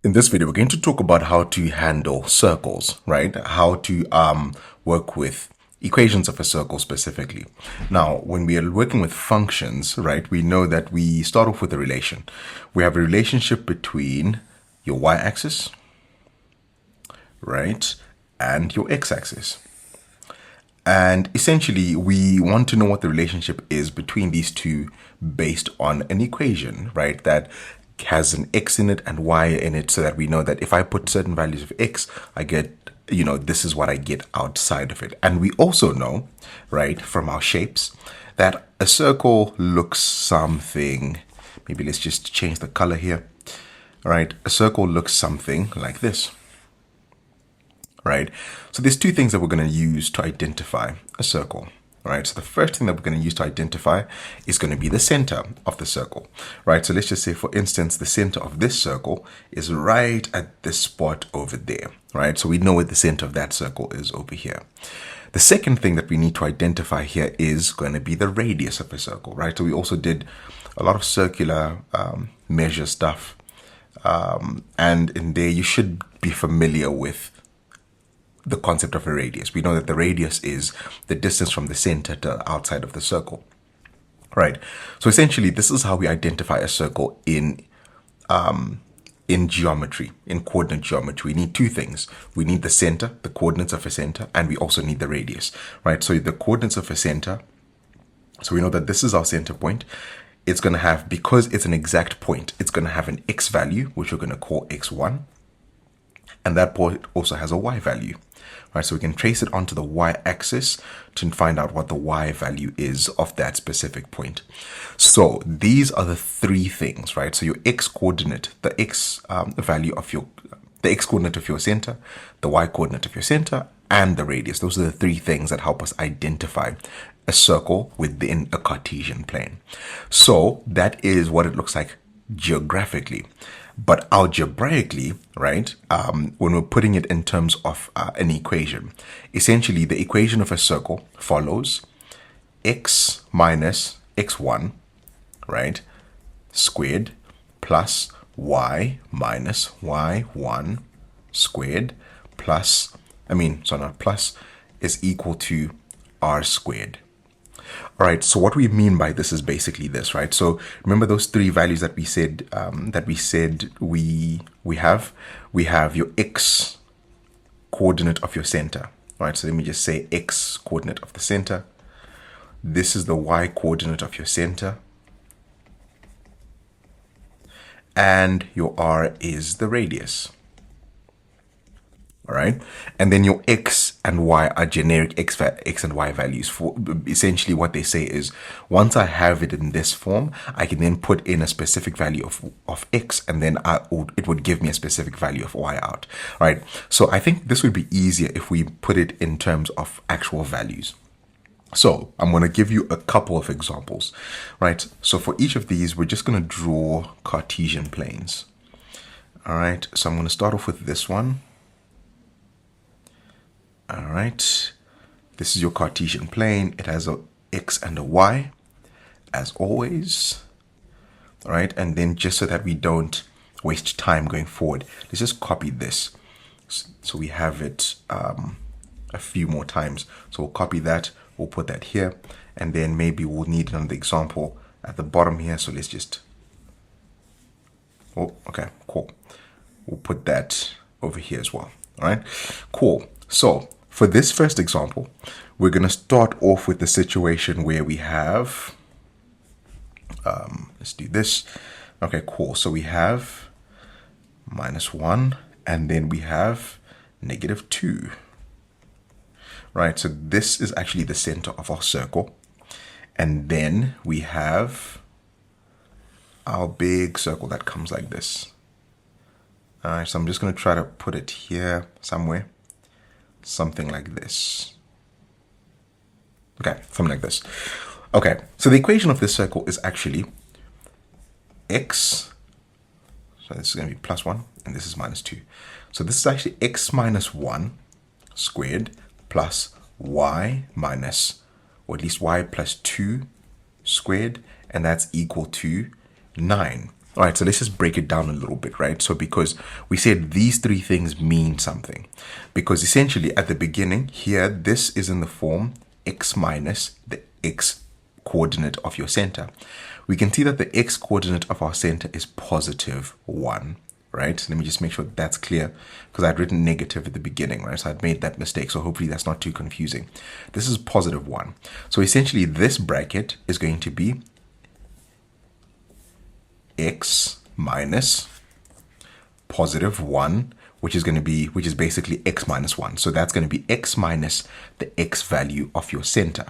In this video, we're going to talk about how to handle circles, right? How to work with equations of a circle specifically. Now, when we are working with functions, right, we know that we start off with a relation. We have a relationship between your y-axis, right, and your x-axis. And essentially, we want to know what the relationship is between these two based on an equation, right, that has an x in it and y in it, so that we know that if I put certain values of x, I get, this is what I get outside of it. And we also know, right, from our shapes, that a circle looks something, maybe let's just change the color here, right? A circle looks something like this. Right? So there's two things that we're going to use to identify a circle, right? So the first thing that we're going to use to identify is going to be the center of the circle, right? So let's just say, for instance, the center of this circle is right at this spot over there, right? So we know where the center of that circle is over here. The second thing that we need to identify here is going to be the radius of a circle, right? So we also did a lot of circular measure stuff, and in there you should be familiar with the concept of a radius. We know that the radius is the distance from the center to outside of the circle, right? So essentially, this is how we identify a circle in geometry, in coordinate geometry. We need two things. We need the center, the coordinates of a center, and we also need the radius, right? So the coordinates of a center, so we know that this is our center point. It's going to have, because it's an exact point, it's going to have an x value, which we're going to call x1. And that point also has a y value, right? So we can trace it onto the y-axis to find out what the y value is of that specific point. So these are the three things, right? So your x coordinate, the x value of the x coordinate of your center, the y coordinate of your center, and the radius. Those are the three things that help us identify a circle within a Cartesian plane. So that is what it looks like geographically. But algebraically, right, when we're putting it in terms of an equation, essentially the equation of a circle follows x minus x1, right, squared, plus y minus y1 squared, is equal to r squared. All right, so what we mean by this is basically this, right? So remember those three values that we said we have your x coordinate of your center, right? So let me just say x coordinate of the center. This is the y coordinate of your center, and your r is the radius. All right, and then your x and y are generic x and y values. For essentially what they say is, once I have it in this form, I can then put in a specific value of x, and then it would give me a specific value of y out. All right, so I think this would be easier if we put it in terms of actual values. So I'm going to give you a couple of examples, right? So for each of these, we're just going to draw Cartesian planes. All right, so I'm going to start off with this one. All right, this is your Cartesian plane. It has a x and a y, as always. All right, and then just so that we don't waste time going forward, let's just copy this. So we have it a few more times. So we'll copy that, we'll put that here, and then maybe we'll need another example at the bottom here. So let's just, okay, cool. We'll put that over here as well. All right, cool. So for this first example, we're going to start off with the situation where we have, let's do this. Okay, cool. So we have -1, and then we have -2. Right, so this is actually the center of our circle. And then we have our big circle that comes like this. All right, so I'm just going to try to put it here somewhere. Something like this. Okay, something like this. Okay, so the equation of this circle is actually x, so this is going to be +1, and this is -2. So this is actually x minus 1 squared plus y minus, or at least y plus 2 squared, and that's equal to 9. All right, so let's just break it down a little bit, right? So because we said these three things mean something, because essentially at the beginning here, this is in the form x minus the x coordinate of your center. We can see that the x coordinate of our center is positive 1, right? So let me just make sure that's clear, because I'd written negative at the beginning, right? So I'd made that mistake. So hopefully that's not too confusing. This is positive 1. So essentially this bracket is going to be x minus positive 1, which is basically x minus 1. So that's going to be x minus the x value of your center.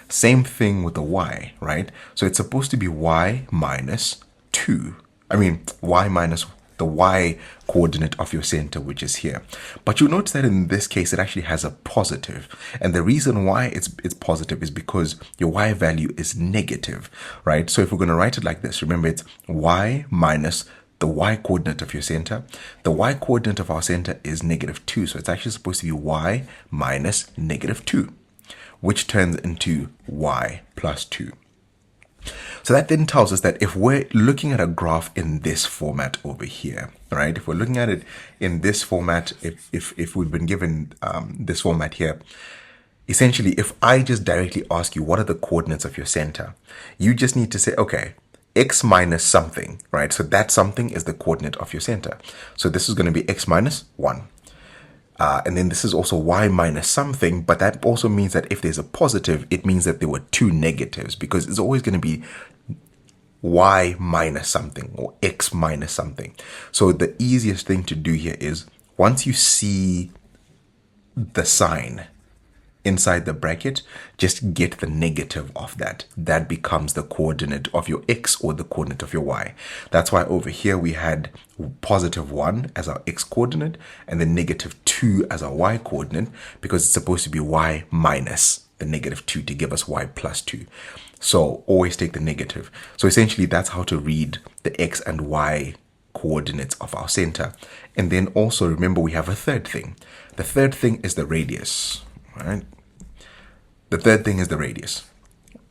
Same thing with the y, right? So it's supposed to be y minus 2. Y minus the y coordinate of your center, which is here. But you'll notice that in this case, it actually has a positive. And the reason why it's positive is because your y value is negative, right? So if we're going to write it like this, remember it's y minus the y coordinate of your center. The y coordinate of our center is negative 2. So it's actually supposed to be y minus negative 2, which turns into y plus 2. So that then tells us that if we're looking at a graph in this format over here, right? If we're looking at it in this format, if we've been given this format here, essentially, if I just directly ask you what are the coordinates of your center, you just need to say, okay, x minus something, right? So that something is the coordinate of your center. So this is going to be x minus 1. And then this is also y minus something, but that also means that if there's a positive, it means that there were two negatives, because it's always going to be y minus something or x minus something. So the easiest thing to do here is once you see the sign inside the bracket, just get the negative of that. That becomes the coordinate of your x or the coordinate of your y. That's why over here we had positive 1 as our x coordinate and then negative 2 as our y coordinate, because it's supposed to be y minus the negative 2 to give us y plus 2. So always take the negative. So essentially that's how to read the x and y coordinates of our center. And then also remember we have a third thing. The third thing is the radius. Right? The third thing is the radius,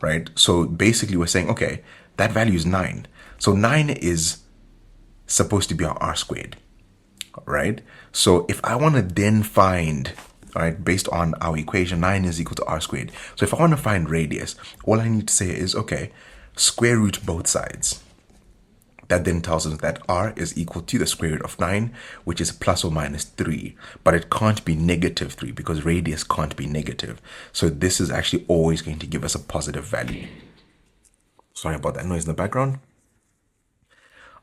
right? So basically we're saying, okay, that value is 9. So 9 is supposed to be our r squared, right? So if I want to then find, all right, based on our equation, 9 is equal to r squared. So if I want to find radius, all I need to say is, okay, square root both sides. That then tells us that r is equal to the square root of 9, which is plus or minus 3. But it can't be negative 3 because radius can't be negative. So this is actually always going to give us a positive value. Sorry about that noise in the background.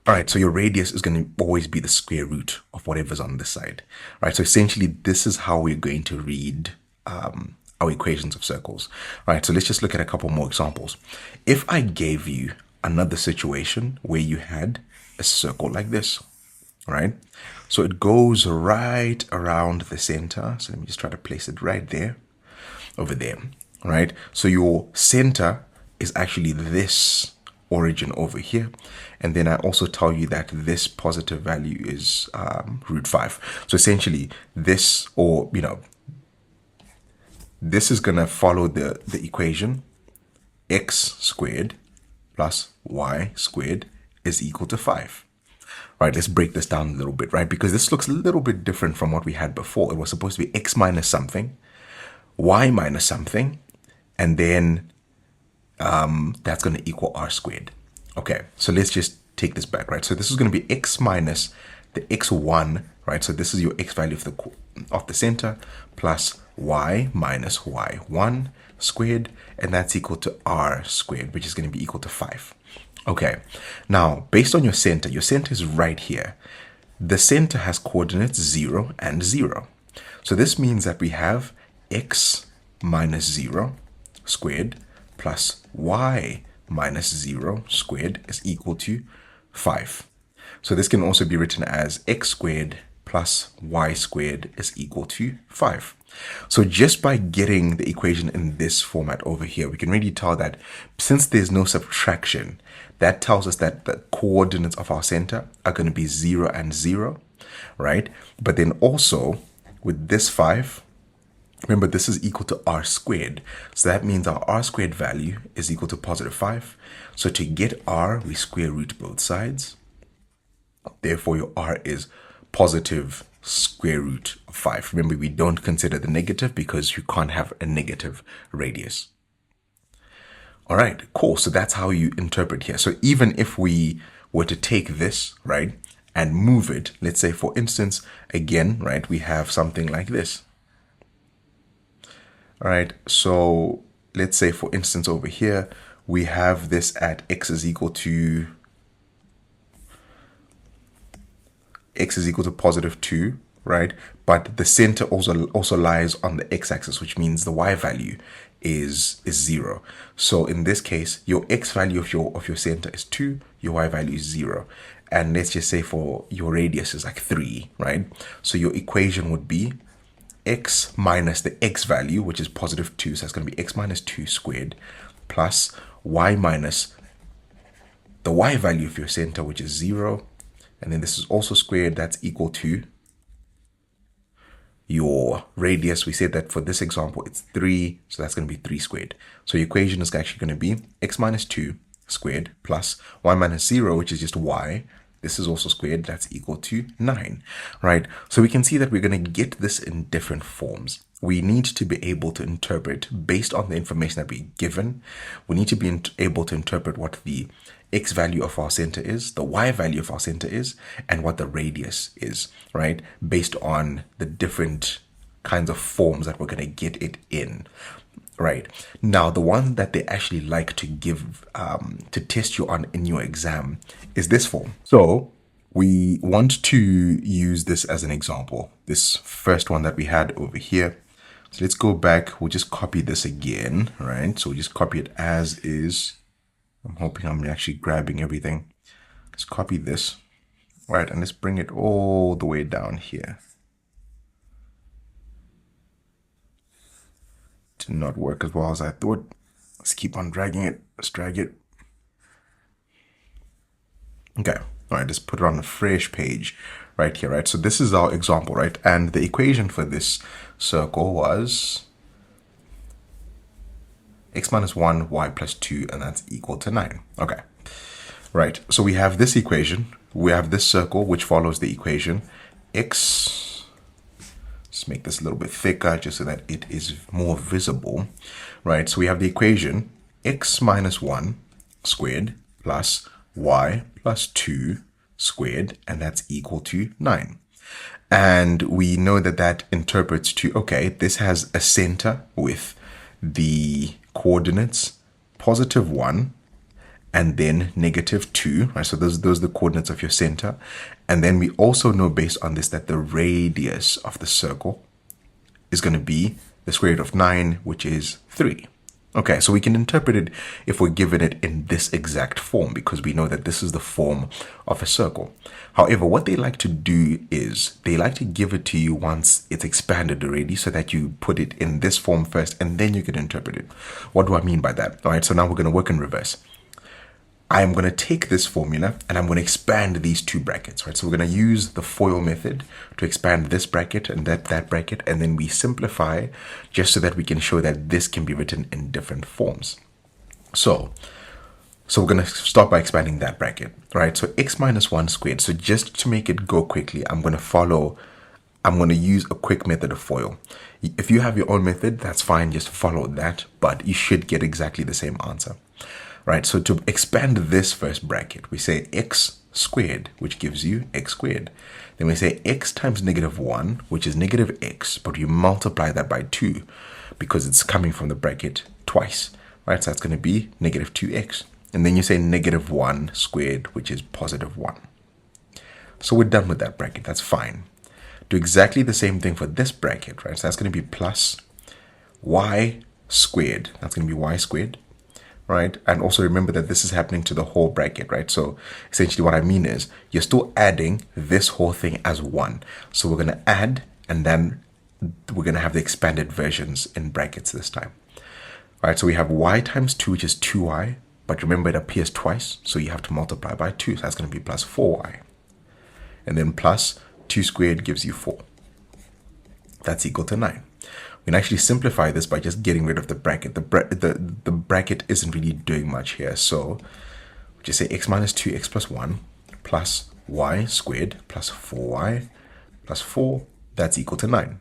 All right, so your radius is going to always be the square root of whatever's on this side. All right, so essentially this is how we're going to read our equations of circles. All right, so let's just look at a couple more examples. If I gave you another situation where you had a circle like this, right? So it goes right around the center. So let me just try to place it right there, over there, right? So your center is actually this origin over here. And then I also tell you that this positive value is root 5. So essentially this, or, this is going to follow the equation x squared plus y squared is equal to 5. Right, let's break this down a little bit, right? Because this looks a little bit different from what we had before. It was supposed to be x minus something, y minus something, and then that's going to equal r squared. Okay, so let's just take this back, right? So this is going to be x minus the x1, right? So this is your x value of the center plus y minus y1 squared, and that's equal to r squared, which is going to be equal to 5. Okay, now based on your center is right here. The center has coordinates 0 and 0. So this means that we have x minus 0 squared plus y minus 0 squared is equal to 5. So this can also be written as x squared plus y squared is equal to 5. So just by getting the equation in this format over here, we can really tell that since there's no subtraction, that tells us that the coordinates of our center are going to be 0 and 0, right? But then also with this 5, Remember, this is equal to r squared. So that means our r squared value is equal to positive 5. So to get r, we square root both sides. Therefore, your r is positive square root of 5. Remember, we don't consider the negative because you can't have a negative radius. All right, cool. So that's how you interpret here. So even if we were to take this, right, and move it, let's say, for instance, again, right, we have something like this. All right, so let's say, for instance, over here, we have this at x is equal to positive 2, right? But the center also lies on the x-axis, which means the y value is 0. So in this case, your x value of your center is 2, your y value is 0. And let's just say for your radius is like 3, right? So your equation would be x minus the x value, which is positive 2, so that's going to be x minus 2 squared, plus y minus the y value of your center, which is 0, and then this is also squared, that's equal to your radius. We said that for this example, it's 3, so that's going to be 3 squared. So your equation is actually going to be x minus 2 squared plus y minus 0, which is just y. This is also squared, that's equal to 9, right? So we can see that we're going to get this in different forms. We need to be able to interpret based on the information that we're given. We need to be able to interpret what the x value of our center is, the y value of our center is, and what the radius is, right? Based on the different kinds of forms that we're going to get it in. Right. Now, the one that they actually like to give to test you on in your exam is this form. So we want to use this as an example, this first one that we had over here. So let's go back. We'll just copy this again, right? So we'll just copy it as is. I'm hoping I'm actually grabbing everything. Let's copy this, right? And let's bring it all the way down here. Did not work as well as I thought. Let's keep on dragging it. Let's drag it. Okay. All right. Let's put it on a fresh page right here, right? So this is our example, right? And the equation for this circle was x minus 1, y plus 2, and that's equal to 9. Okay. Right. So we have this equation. We have this circle, which follows the equation x. Let's make this a little bit thicker just so that it is more visible, right? So we have the equation x minus 1 squared plus y plus 2 squared, and that's equal to 9. And we know that that interprets to, okay, this has a center with the coordinates positive 1 and then negative 2, right? So those are the coordinates of your center. And then we also know based on this that the radius of the circle is going to be the square root of 9, which is 3. Okay, so we can interpret it if we're given it in this exact form because we know that this is the form of a circle. However, what they like to do is they like to give it to you once it's expanded already so that you put it in this form first and then you can interpret it. What do I mean by that? All right, so now we're going to work in reverse. I'm going to take this formula and I'm going to expand these two brackets, right? So we're going to use the FOIL method to expand this bracket and that bracket, and then we simplify just so that we can show that this can be written in different forms. So we're going to start by expanding that bracket, right? So x minus 1 squared. So just to make it go quickly, I'm going to use a quick method of FOIL. If you have your own method, that's fine. Just follow that, but you should get exactly the same answer. Right, so to expand this first bracket, we say x squared, which gives you x squared. Then we say x times negative 1, which is negative x, but you multiply that by 2 because it's coming from the bracket twice. Right, so that's going to be negative 2x. And then you say negative 1 squared, which is positive 1. So we're done with that bracket. That's fine. Do exactly the same thing for this bracket, right? So that's going to be plus y squared. That's going to be y squared. Right? And also remember that this is happening to the whole bracket, right? So essentially what I mean is you're still adding this whole thing as 1. So we're going to add, and then we're going to have the expanded versions in brackets this time. All right, so we have y times 2, which is 2y, but remember it appears twice, so you have to multiply by 2. So that's going to be plus 4y. And then plus 2 squared gives you 4. That's equal to 9. can actually simplify this by just getting rid of the bracket. The bracket isn't really doing much here. So just say x minus 2x plus 1 plus y squared plus 4y plus 4, that's equal to 9.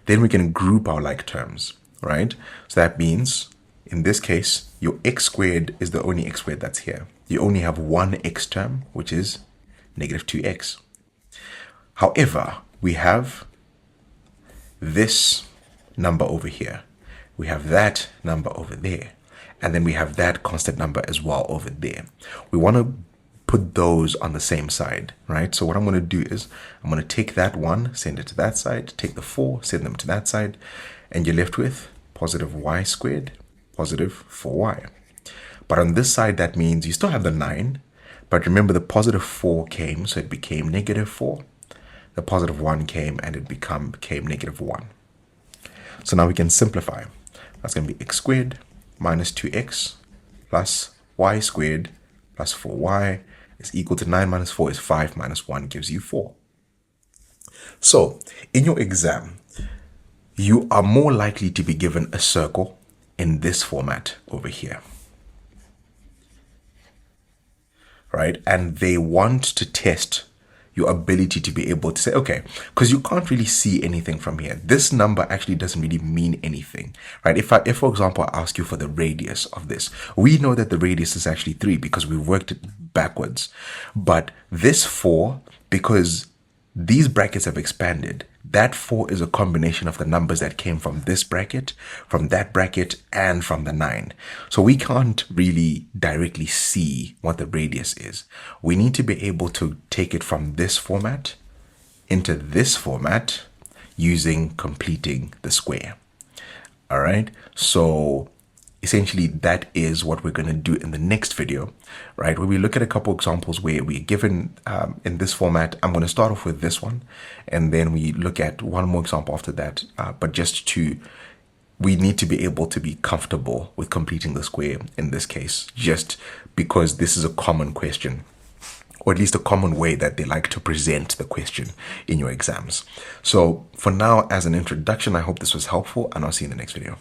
Then we can group our like terms, right? So that means, in this case, your x squared is the only x squared that's here. You only have one x term, which is negative 2x. However, we have this number over here. We have that number over there. And then we have that constant number as well over there. We want to put those on the same side, right? So what I'm going to do is I'm going to take that 1, send it to that side, take the 4, send them to that side, and you're left with positive y squared, positive 4y. But on this side, that means you still have the 9, but remember the positive 4 came, so it became negative 4. The positive 1 came, and it became negative 1. So now we can simplify. That's going to be x squared minus 2x plus y squared plus 4y is equal to 9 minus 4 is 5 minus 1 gives you 4. So in your exam, you are more likely to be given a circle in this format over here, right? And they want to test your ability to be able to say, okay, because you can't really see anything from here. This number actually doesn't really mean anything, right? If for example, I ask you for the radius of this, we know that the radius is actually 3 because we worked it backwards. But this 4, because these brackets have expanded, that 4 is a combination of the numbers that came from this bracket, from that bracket, and from the 9. So we can't really directly see what the radius is. We need to be able to take it from this format into this format using completing the square. All right. So essentially, that is what we're going to do in the next video, right? Where we look at a couple examples where we're given in this format. I'm going to start off with this one, and then we look at one more example after that. But we need to be able to be comfortable with completing the square in this case, just because this is a common question, or at least a common way that they like to present the question in your exams. So for now, as an introduction, I hope this was helpful, and I'll see you in the next video.